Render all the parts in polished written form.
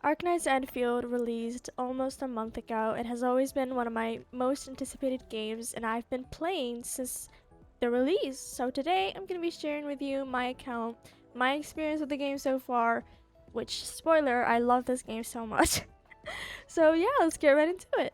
Arknights Endfield released almost a month ago. It has always been one of my most anticipated games, and I've been playing since the release. So today I'm going to be sharing with you my account, my experience with the game so far, which, spoiler, I love this game so much. So yeah, let's get right into it.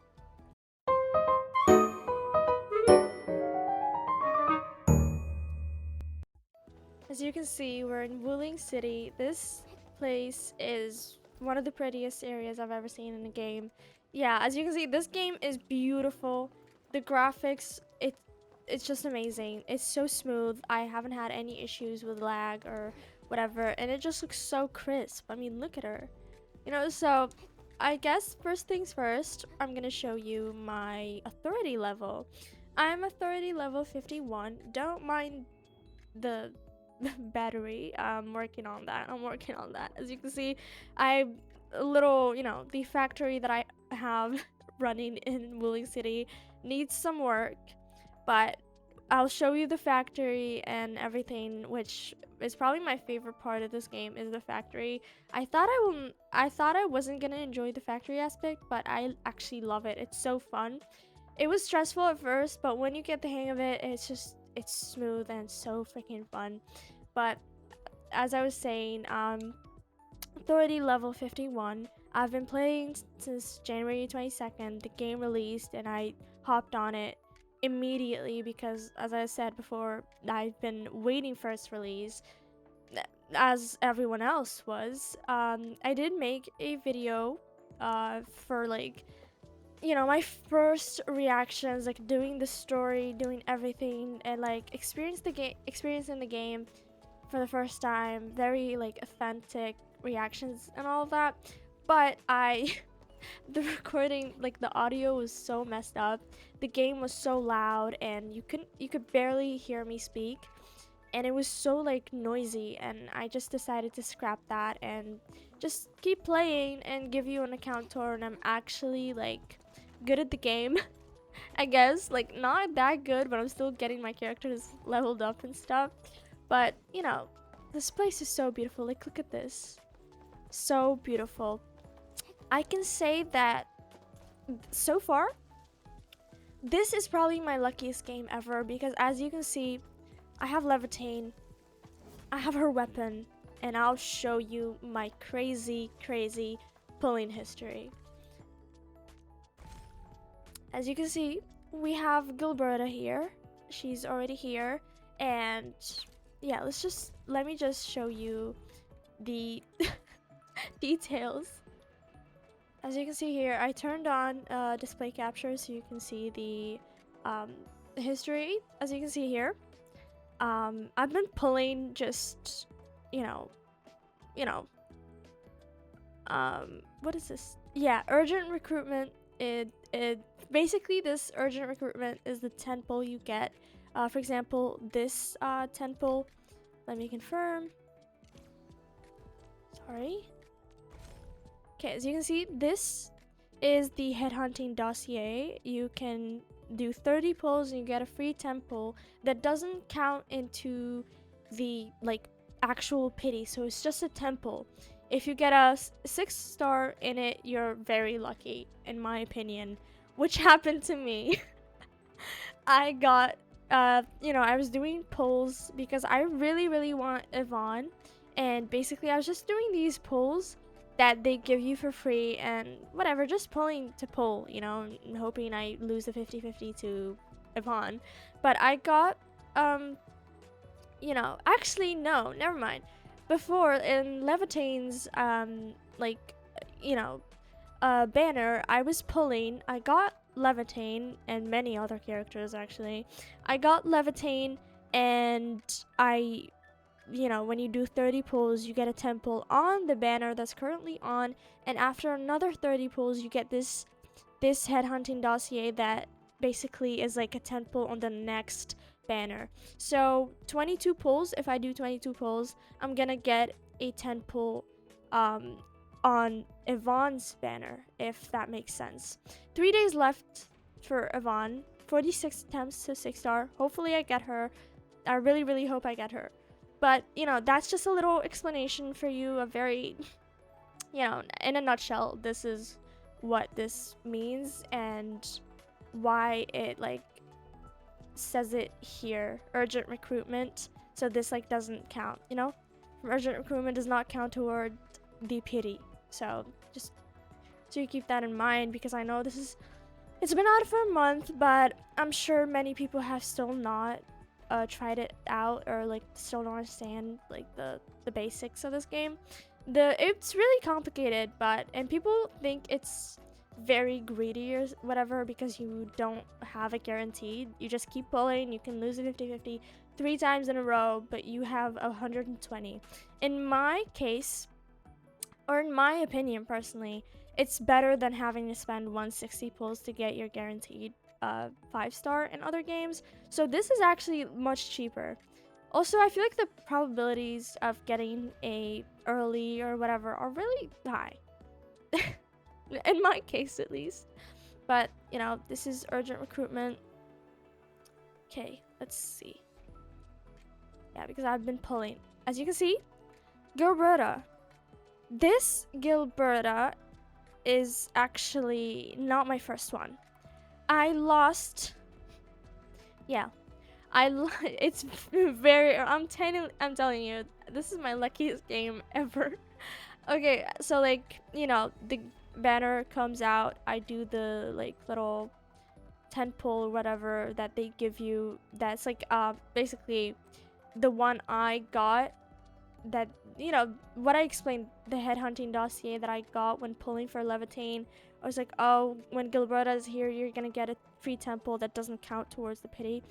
As you can see, we're in Wuling City. This place is one of the prettiest areas I've ever seen in a game. Yeah, as you can see, this game is beautiful. The graphics, it's just amazing. It's so smooth. I haven't had any issues with lag or whatever, and it just looks so crisp. I mean, look at her. So I guess first things first, I'm gonna show you my authority level. I'm authority level 51. Don't mind the battery. I'm working on that. As you can see, I the factory that I have running in Wuling City needs some work, but I'll show you the factory and everything, which is probably my favorite part of this game is the factory. I thought I wasn't gonna enjoy the factory aspect, but I actually love it. It's so fun. It was stressful at first, but when you get the hang of it, it's smooth and so freaking fun. But as I was saying, authority level 51. I've been playing since January 22nd. The game released and I hopped on it immediately because, as I said before, I've been waiting for its release, as everyone else was. I did make a video for my first reactions, like doing the story, doing everything, and like experiencing the game for the first time, very like authentic reactions and all of that. But the recording, like the audio was so messed up, the game was so loud, and you could barely hear me speak, and it was so like noisy, and I just decided to scrap that and just keep playing and give you an account tour. And I'm actually like good at the game. I guess, like, not that good, but I'm still getting my characters leveled up and stuff. But this place is so beautiful. Like, look at this, so beautiful. I can say that so far this is probably my luckiest game ever, because as you can see, I have Levitain, I have her weapon, and I'll show you my crazy pulling history. As you can see, we have Gilberta here. She's already here, and yeah, let me just show you the details. As you can see here, I turned on display capture so you can see the history. As you can see here, I've been pulling just what is this? Yeah, urgent recruitment. It basically, this urgent recruitment is the 10 pull you get. For example, this 10 pull, let me confirm. Sorry. Okay, as you can see, this is the headhunting dossier. You can do 30 pulls and you get a free 10 pull. That doesn't count into the like actual pity, so it's just a 10 pull. If you get a 6-star in it, you're very lucky, in my opinion, which happened to me. I got, I was doing pulls because I really want Yvonne, and basically I was just doing these pulls that they give you for free and whatever, just pulling to pull, and hoping I lose the 50-50 to Yvonne. But I got, actually, no, never mind. Before, in Levitain's banner, I was pulling. I got Levitain and many other characters, actually. I got Levitain, and when you do 30 pulls, you get a 10 pull on the banner that's currently on, and after another 30 pulls, you get this headhunting dossier that basically is like a 10 pull on the next banner. So 22 pulls, if I do 22 pulls, I'm gonna get a 10 pull on Yvonne's banner, if that makes sense. 3 days left for Yvonne, 46 attempts to 6-star. Hopefully I get her. I really hope I get her. But that's just a little explanation for you, a very you know, in a nutshell, this is what this means and why it like says it here, urgent recruitment. So this like doesn't count, you know? Urgent recruitment does not count toward the pity. So just so you keep that in mind, because I know it's been out for a month, but I'm sure many people have still not tried it out, or like still don't understand like the basics of this game. It's really complicated, and people think it's very greedy or whatever because you don't have it guaranteed. You just keep pulling, you can lose a 50-50 3 times in a row, but you have 120. In my case, or in my opinion personally, it's better than having to spend 160 pulls to get your guaranteed 5-star in other games. So this is actually much cheaper. Also, I feel like the probabilities of getting a early or whatever are really high. In my case, at least. But, you know, this is urgent recruitment. Okay, let's see. Yeah, because I've been pulling. As you can see, Gilberta. This Gilberta is actually not my first one. I lost. Yeah, it's very. I'm telling you, this is my luckiest game ever. Okay, so like, you know, the banner comes out. I do the like little 10 pull or whatever that they give you. That's like basically the one I got. That, you know, what I explained, the headhunting dossier that I got when pulling for Levitain. I was like, oh, when Gilberta is here, you're gonna get a free temple that doesn't count towards the pity.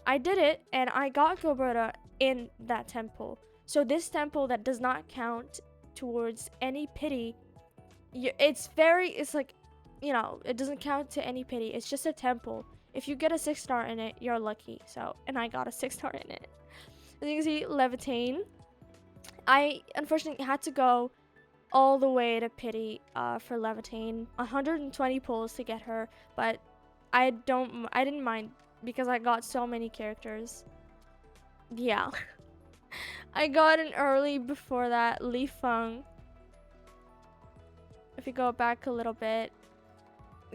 I did it, and I got Gilberta in that temple. So this temple that does not count towards any pity, it's like, you know, it doesn't count to any pity. It's just a temple. If you get a 6-star in it, you're lucky. So, and I got a 6-star in it. As you can see, Levitain. I unfortunately had to go all the way to pity for Levitain. 120 pulls to get her, but I didn't mind because I got so many characters. Yeah. I got an early before that, Li Feng. If you go back a little bit,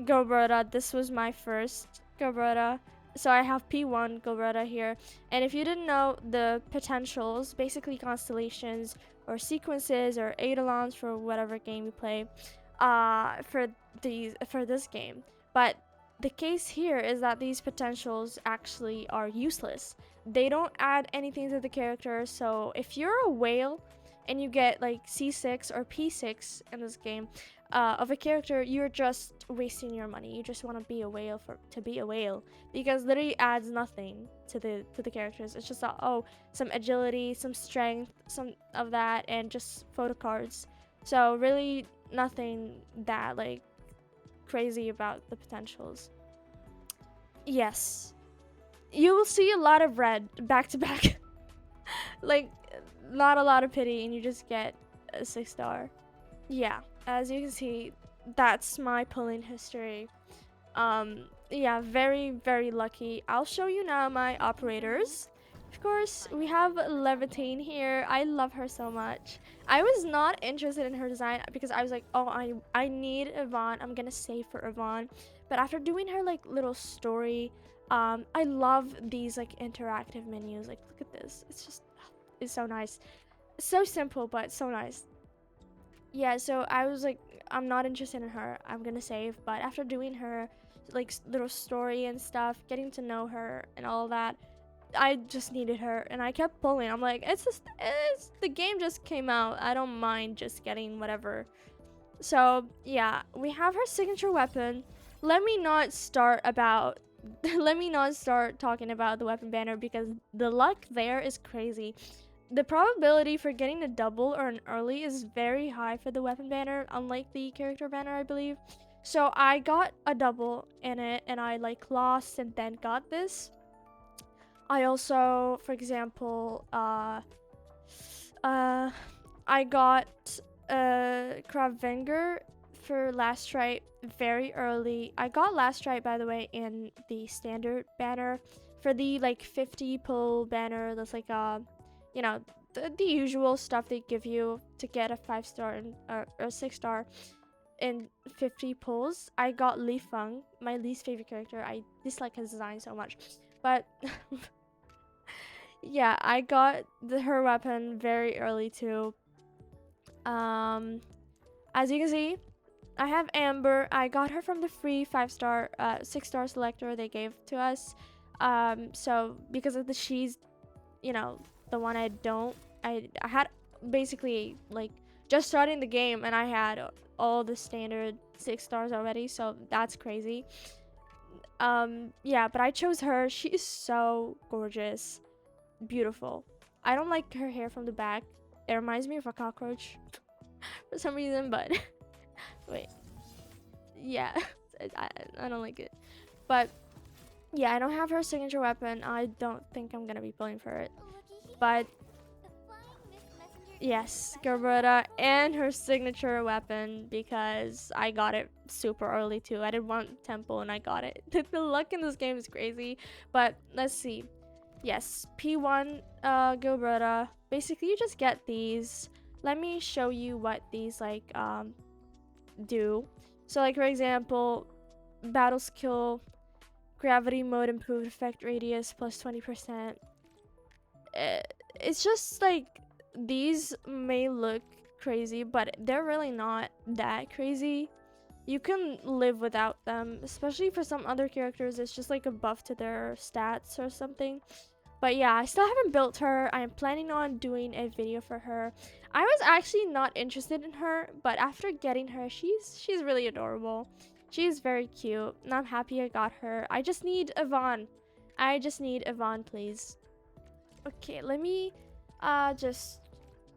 Gilberta, this was my first Gilberta. So I have P1 Gilberta here. And if you didn't know, the potentials, basically constellations or sequences or eidolons for whatever game you play, for this game. But the case here is that these potentials actually are useless. They don't add anything to the character. So if you're a whale and you get like C6 or P6 in this game of a character, you're just wasting your money. You just want to be a whale to be a whale, because literally adds nothing to the characters. It's just some agility, some strength, some of that, and just photo cards. So really nothing that like crazy about the potentials. Yes, you will see a lot of red back to back. Like, not a lot of pity, and you just get a 6-star. Yeah, as you can see, that's my pulling history. Yeah, very, very lucky. I'll show you now my operators. Of course, we have Levitain here. I love her so much. I was not interested in her design because I was like, oh, I need Yvonne. I'm gonna save for Yvonne. But after doing her like little story, I love these like interactive menus. Like, look at this. It's so nice. So simple, but so nice. Yeah, so I was like, I'm not interested in her. I'm gonna save. But after doing her like little story and stuff, getting to know her and all that, I just needed her, and I kept pulling. I'm like, it's the game just came out. I don't mind just getting whatever. So yeah, we have her signature weapon. Let me not start talking about the weapon banner, because the luck there is crazy. The probability for getting a double or an early is very high for the weapon banner, unlike the character banner, I believe. So I got a double in it, and I like lost and then got this. I also, for example, I got Kravvenger for last stripe very early. I got last stripe, by the way, in the standard banner. For the like 50 pull banner, that's like you know, the usual stuff they give you to get a 5-star or 6-star in 50 pulls. I got Li Feng, my least favorite character. I dislike his design so much, but yeah, I got her weapon very early too. As you can see, I have Amber. I got her from the free 5-star 6-star selector they gave to us. So because of she's, you know, the one I had basically like just starting the game and I had all the standard 6 stars already, so that's crazy. Yeah, but I chose her. She is so gorgeous, beautiful. I don't like her hair from the back. It reminds me of a cockroach for some reason, but wait, yeah, I don't like it. But yeah, I don't have her signature weapon. I don't think I'm gonna be pulling for it, but yes, Garuda and her signature weapon, because I got it super early too. I did want Temple and I got it. The luck in this game is crazy. But let's see. Yes, P1 Garuda. Basically, you just get these. Let me show you what these like do. So like for example, battle skill, gravity mode improved effect radius plus 20%. It's just like, these may look crazy, but they're really not that crazy. You can live without them, especially for some other characters. It's just like a buff to their stats or something. But yeah, I still haven't built her. I'm planning on doing a video for her. I was actually not interested in her, but after getting her, she's really adorable. She's very cute, and I'm happy I got her. I just need Yvonne. I just need Yvonne, please. Okay, let me just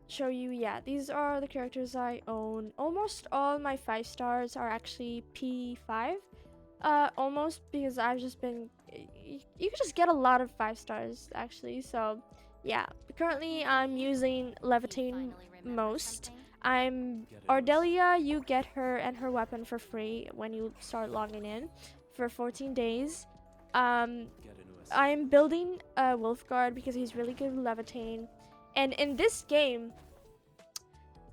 show you. Yeah, these are the characters I own. Almost all my 5 stars are actually P5. Almost, because I've just been, you can just get a lot of 5 stars actually. So yeah, currently I'm using Levitate most. I'm Ardelia. You get her and her weapon for free when you start logging in for 14 days. I'm building a Wolfguard because he's really good with Levitating. And in this game,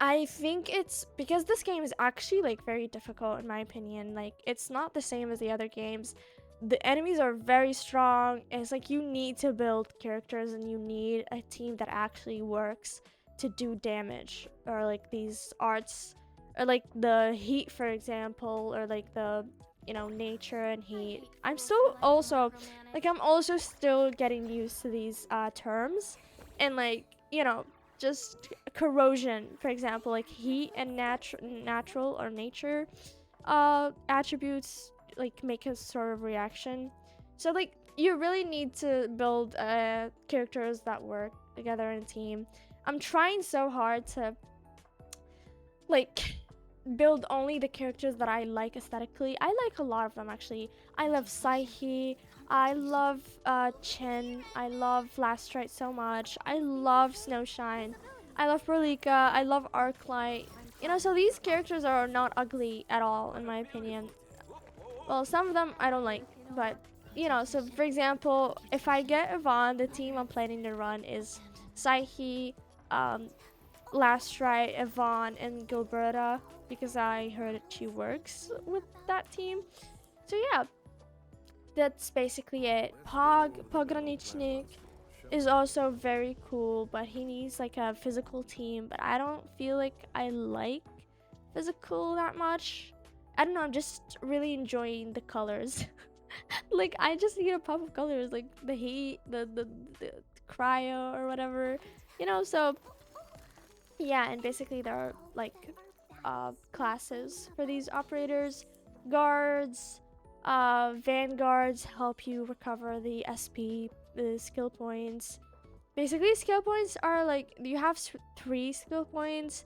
I think it's because this game is actually like very difficult in my opinion. Like, it's not the same as the other games. The enemies are very strong. It's like you need to build characters and you need a team that actually works to do damage, or like these arts, or like the heat, for example, or like the, you know, nature and heat. I'm still also like, I'm also still getting used to these terms, and like, you know, just corrosion, for example, like heat and natural or nature attributes like make a sort of reaction. So like, you really need to build characters that work together in a team. I'm trying so hard to like build only the characters that I like aesthetically. I like a lot of them actually. I love Saihi, I love Chen, I love Lastrite so much, I love Snowshine, I love Perlika, I love Arknight. You know, so these characters are not ugly at all in my opinion. Well, some of them I don't like, but you know, so for example, if I get Yvonne, the team I'm planning to run is Saihi, Lastrite, Yvonne, and Gilberta, because I heard she works with that team. So yeah, that's basically it. Pogranichnik is also very cool, but he needs like a physical team, but I don't feel like I like physical that much. I don't know, I'm just really enjoying the colors. Like, I just need a pop of colors, like the heat, the cryo or whatever, you know. So yeah, and basically there are like classes for these operators. Guards, vanguards help you recover the SP, the skill points. Basically, skill points are like, you have 3 skill points,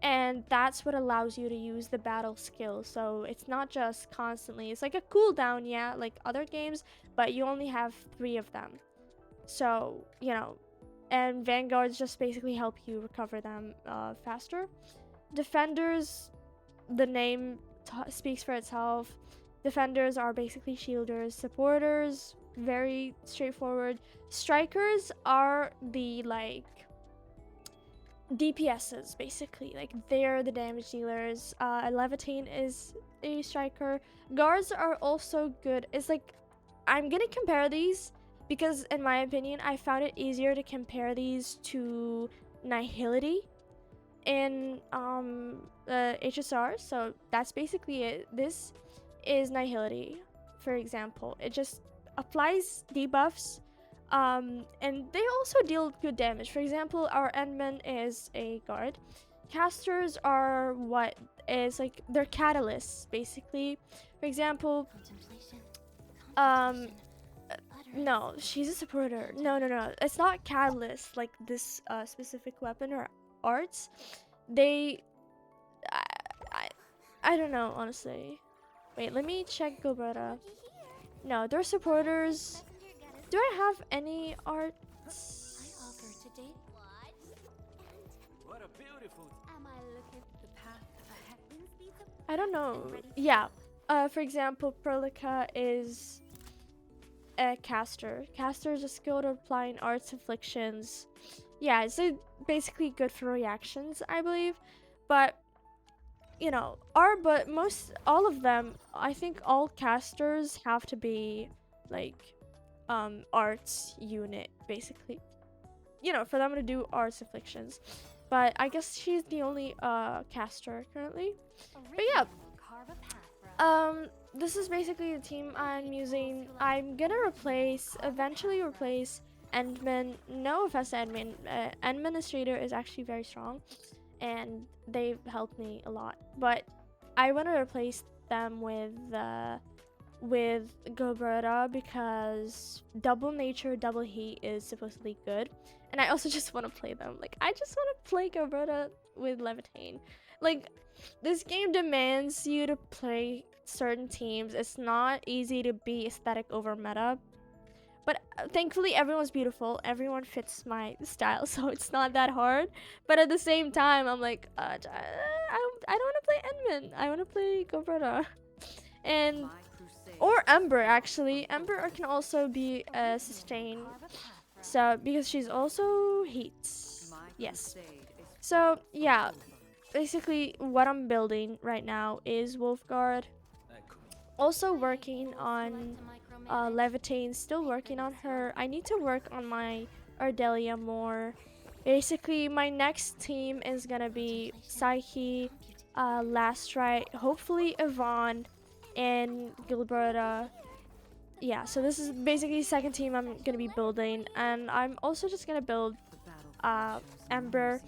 and that's what allows you to use the battle skill. So it's not just constantly, it's like a cooldown, yeah, like other games, but you only have 3 of them. So, you know, and vanguards just basically help you recover them faster. Defenders, the name speaks for itself. Defenders are basically shielders. Supporters, very straightforward. Strikers are the like DPSs basically. Like they're the damage dealers. Levitine is a striker. Guards are also good. It's like I'm gonna compare these because in my opinion I found it easier to compare these to Nihility in HSR. So that's basically it. This is Nihility, for example. It just applies debuffs, and they also deal good damage. For example, our Endman is a guard. Casters are what is like they're catalysts basically. For example, no, she's a supporter. No, it's not catalyst like this specific weapon or arts. They I, I I don't know honestly. Wait, let me check Gilberta. No, they're supporters. Do I have any arts? I don't know. Yeah. For example, Perlica is a caster. Caster is a skilled at applying arts afflictions. Yeah, it's basically good for reactions, I believe. But you know, but all of them, I think all casters have to be like arts unit basically. You know, for them to do arts afflictions. But I guess she's the only caster currently. But yeah. This is basically the team I'm using. I'm gonna eventually replace Endman. No offense to Endman. Administrator is actually very strong, and they've helped me a lot. But I want to replace them with Gilberta because double nature, double heat is supposedly good, and I also just want to play them. Like I just want to play Gilberta with Levitane. Like this game demands you to play certain teams. It's not easy to be aesthetic over meta. But thankfully, everyone's beautiful. Everyone fits my style, so it's not that hard. But at the same time, I'm like, I don't want to play Endman. I want to play Gilberta. And or Ember, actually. Ember can also be a sustain. So, because she's also heat. Yes. So, yeah. Basically, what I'm building right now is Wolfguard. Also working on Levitane, still working on her. I need to work on my Ardelia more. Basically, my next team is gonna be Psyche, Last Right, hopefully Yvonne, and Gilberta. Yeah, so this is basically the second team I'm gonna be building, and I'm also just gonna build Ember,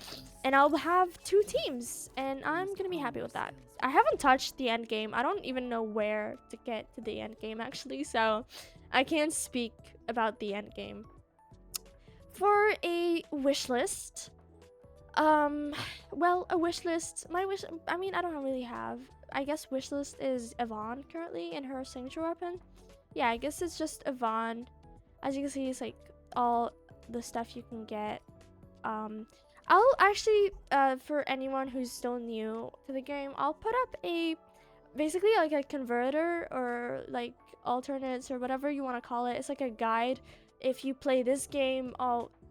and I'll have 2 teams, and I'm gonna be happy with that. I haven't touched the end game. I don't even know where to get to the end game actually, so I can't speak about the end game. For a wish list, well, a wish list, I mean, I don't really have. I guess wish list is Yvonne currently in her signature weapon. Yeah, I guess it's just Yvonne. As you can see, it's like all the stuff you can get. I'll actually, for anyone who's still new to the game, I'll put up basically like a converter or like alternates or whatever you want to call it. It's like a guide. If you play this game,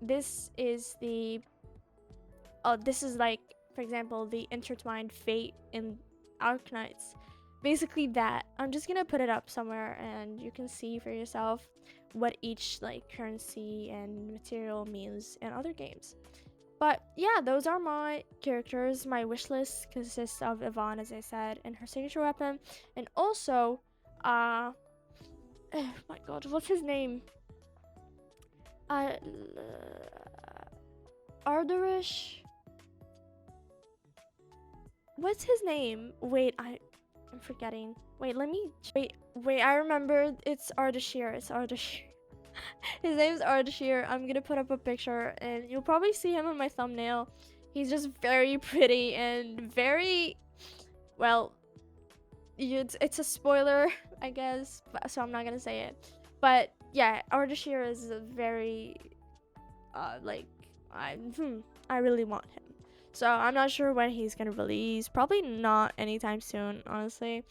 this is like, for example, the intertwined fate in Arknights. Basically that. I'm just gonna put it up somewhere and you can see for yourself what each like currency and material means in other games. But yeah, those are my characters. My wish list consists of Yvonne, as I said, and her signature weapon, and also oh my god, what's his name? Arderish. What's his name? Wait, I'm forgetting. Wait, wait, I remember. It's Ardashir. It's Ardashir. His name's Ardashir. I'm gonna put up a picture and you'll probably see him on my thumbnail. He's just very pretty and very, well, it's a spoiler, I guess, so I'm not gonna say it. But yeah, Ardashir is a very, like, I really want him. So I'm not sure when he's gonna release. Probably not anytime soon, honestly.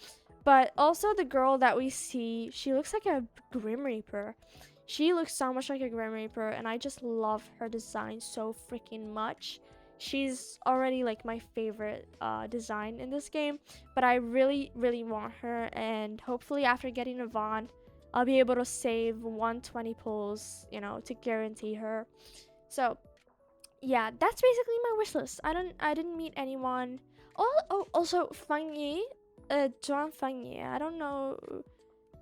But also the girl that we see, she looks like a Grim Reaper. She looks so much like a Grim Reaper, and I just love her design so freaking much. she's already like my favorite design in this game, but I really want her, and hopefully after getting a Vaughn, I'll be able to save 120 pulls, you know, to guarantee her. So yeah, that's basically my wish list. I didn't meet anyone. Also Fangyi, Zhuang Fangyi. I don't know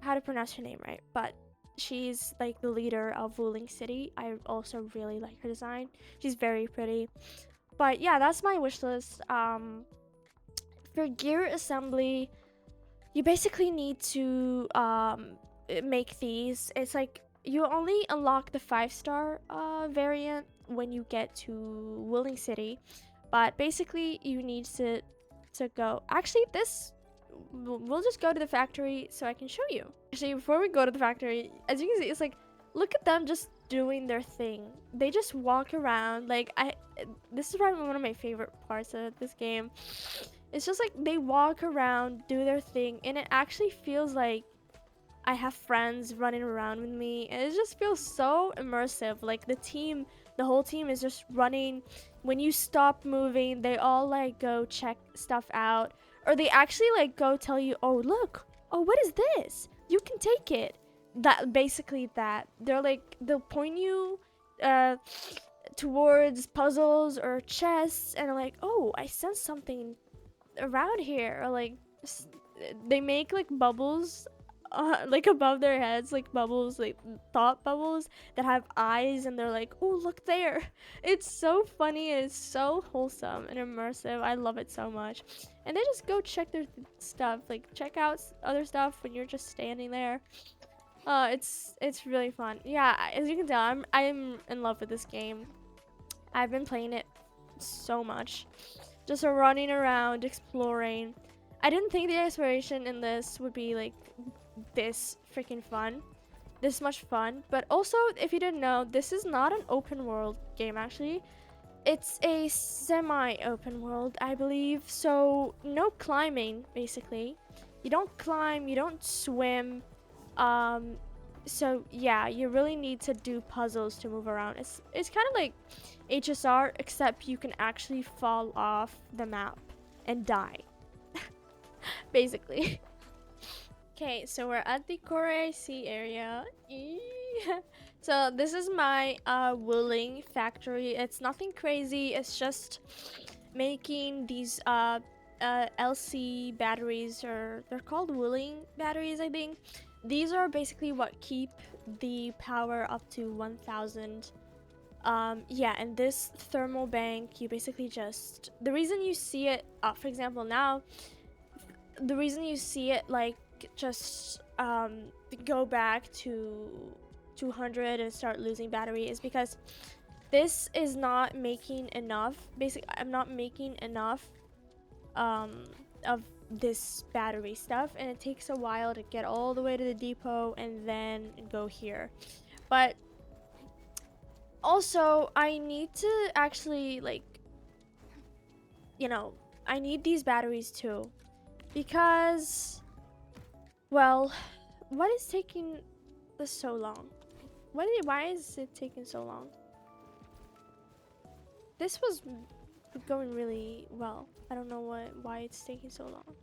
how to pronounce her name right, but she's like the leader of Wuling City. I also really like her design. She's very pretty. But yeah, that's my wish list. For gear assembly, you basically need to make these. It's like you only unlock the 5-star variant when you get to Wuling City, but basically you need to go. Actually, this we'll just go to the factory so I can show you. Actually, before we go to the factory, as you can see, it's like, look at them just doing their thing. They just walk around. Like, this is probably one of my favorite parts of this game. It's just like they walk around, do their thing, and it actually feels like I have friends running around with me, and it just feels so immersive. Like the whole team is just running. When you stop moving, they all like go check stuff out, or they actually like go tell you, oh look, oh what is this? You can take it. That basically that. They'll point you towards puzzles or chests, and like, oh, I sense something around here, or like they make like bubbles like above their heads, like bubbles, like thought bubbles that have eyes, and they're like, oh look there. It's so funny, and it's so wholesome and immersive. I love it so much. And they just go check their stuff, like check out other stuff when you're just standing there. It's really fun. Yeah, as you can tell, I'm in love with this game. I've been playing it so much, just running around exploring. I didn't think the exploration in this would be like this freaking fun, this much fun. But also, if you didn't know, this is not an open world game. Actually, it's a semi-open world, I believe. So no climbing, basically. You don't climb, you don't swim. So yeah, you really need to do puzzles to move around. It's kind of like HSR, except you can actually fall off the map and die. Basically. Okay, so we're at the Korea Sea area. So this is my Wuling factory. It's nothing crazy. It's just making these LC batteries, or they're called Wuling batteries, I think. These are basically what keep the power up to 1000. Yeah, and this thermal bank, you basically just, the reason you see it, for example now, the reason you see it like just go back to 200 and start losing battery is because this is not making enough. Basically, I'm not making enough of this battery stuff, and it takes a while to get all the way to the depot and then go here. But also, I need to actually, like, you know, I need these batteries too, because, well, what is taking this so long? Why is it taking so long? This was going really well. I don't know why it's taking so long.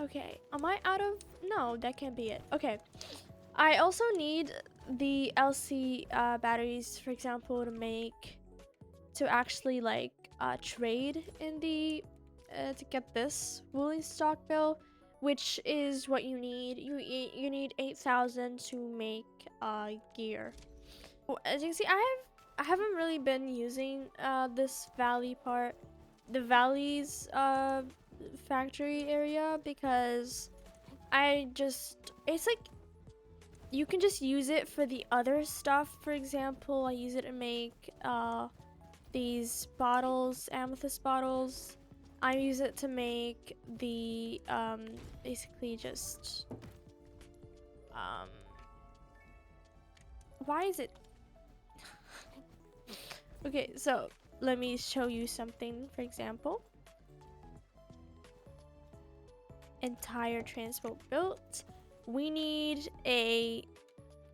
Okay, am I out of? No, that can't be it. Okay, I also need the LC batteries, for example, to actually like trade in the to get this Wuling stock bill, which is what you need. You need 8,000 to make gear. As you can see, I haven't really been using this valley part, the valley's factory area, because it's like you can just use it for the other stuff. For example, I use it to make these bottles, amethyst bottles. I use it to make the basically just why is it okay, so let me show you something. For example, entire transport built. We need a,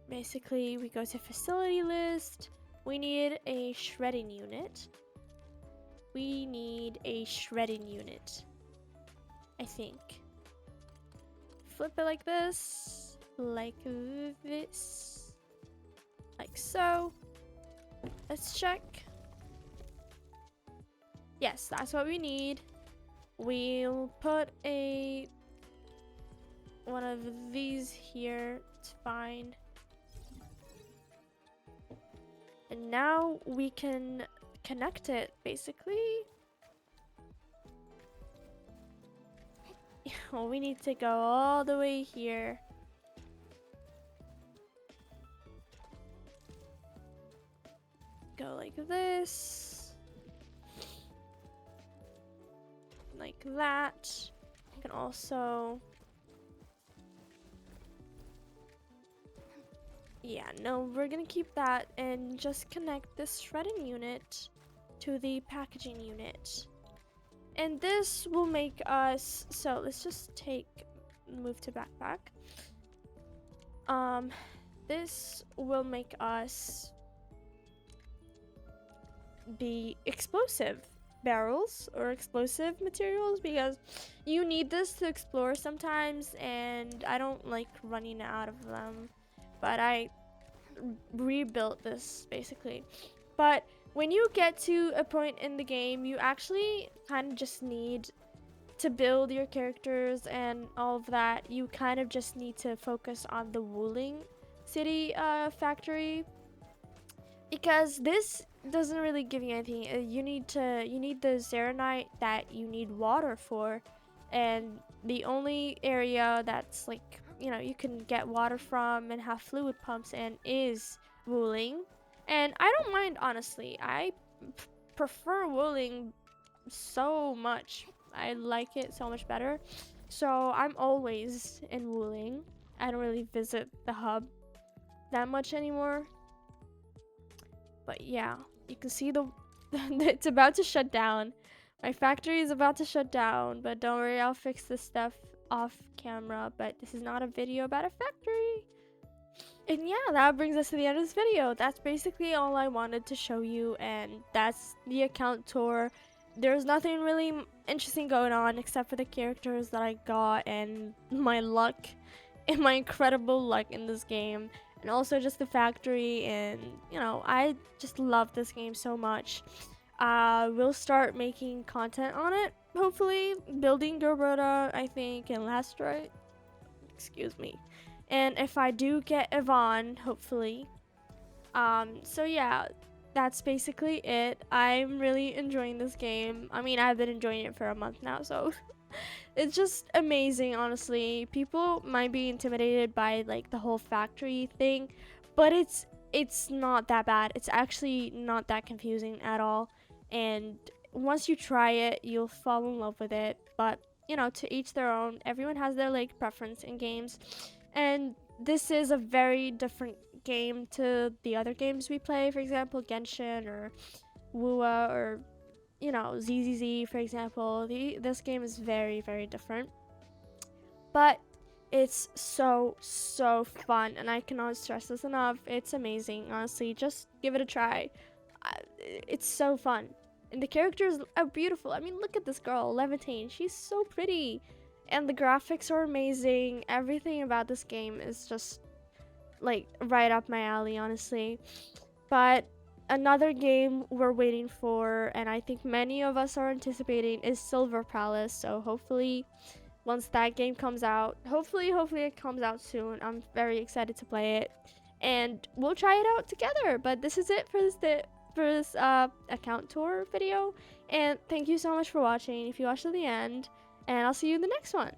basically we go to facility list, We need a shredding unit. We need a shredding unit, I think. Flip it like this, like so. Let's check. Yes, that's what we need. We'll put one of these here. It's fine. And now we can connect it, basically. Oh, we need to go all the way here. Go like this. Like that. You can also... Yeah, no, we're gonna keep that and just connect this shredding unit to the packaging unit. And this will make us, so let's just move to backpack. This will make us be explosive barrels or explosive materials, because you need this to explore sometimes, and I don't like running out of them. But I rebuilt this basically. But when you get to a point in the game, you actually kind of just need to build your characters and all of that. You kind of just need to focus on the Wuling City factory, because this doesn't really give you anything. You need the Zeronite that you need water for, and the only area that's like, you know, you can get water from and have fluid pumps in is Wuling. And I don't mind, honestly. I prefer Wuling so much. I like it so much better. So I'm always in Wuling. I don't really visit the hub that much anymore. But yeah, you can see it's about to shut down. My factory is about to shut down, but don't worry, I'll fix this stuff off camera. But this is not a video about a factory. And yeah, that brings us to the end of this video. That's basically all I wanted to show you, and that's the account tour. There's nothing really interesting going on except for the characters that I got and my luck and my incredible luck in this game, and also just the factory. And you know, I just love this game so much. We'll start making content on it, hopefully building Gorboda, I think, and Lastrite, excuse me. And if I do get Yvonne, hopefully. So yeah, that's basically it. I'm really enjoying this game. I mean, I've been enjoying it for a month now, so it's just amazing, honestly. People might be intimidated by like the whole factory thing, but it's not that bad. It's actually not that confusing at all. And once you try it, you'll fall in love with it. But you know, to each their own. Everyone has their like preference in games, and this is a very different game to the other games we play. For example, Genshin or Wuwa, or you know, ZZZ, for example. This game is very, very different, but it's so fun, and I cannot stress this enough. It's amazing, honestly. Just give it a try. It's so fun, and the characters are beautiful. I mean, look at this girl, Levitaine. She's so pretty, and the graphics are amazing. Everything about this game is just like right up my alley, honestly. But another game we're waiting for, and I think many of us are anticipating, is Silver Palace. So hopefully once that game comes out, hopefully it comes out soon. I'm very excited to play it, and we'll try it out together. But this is it for this account tour video, and thank you so much for watching if you watched to the end, and I'll see you in the next one.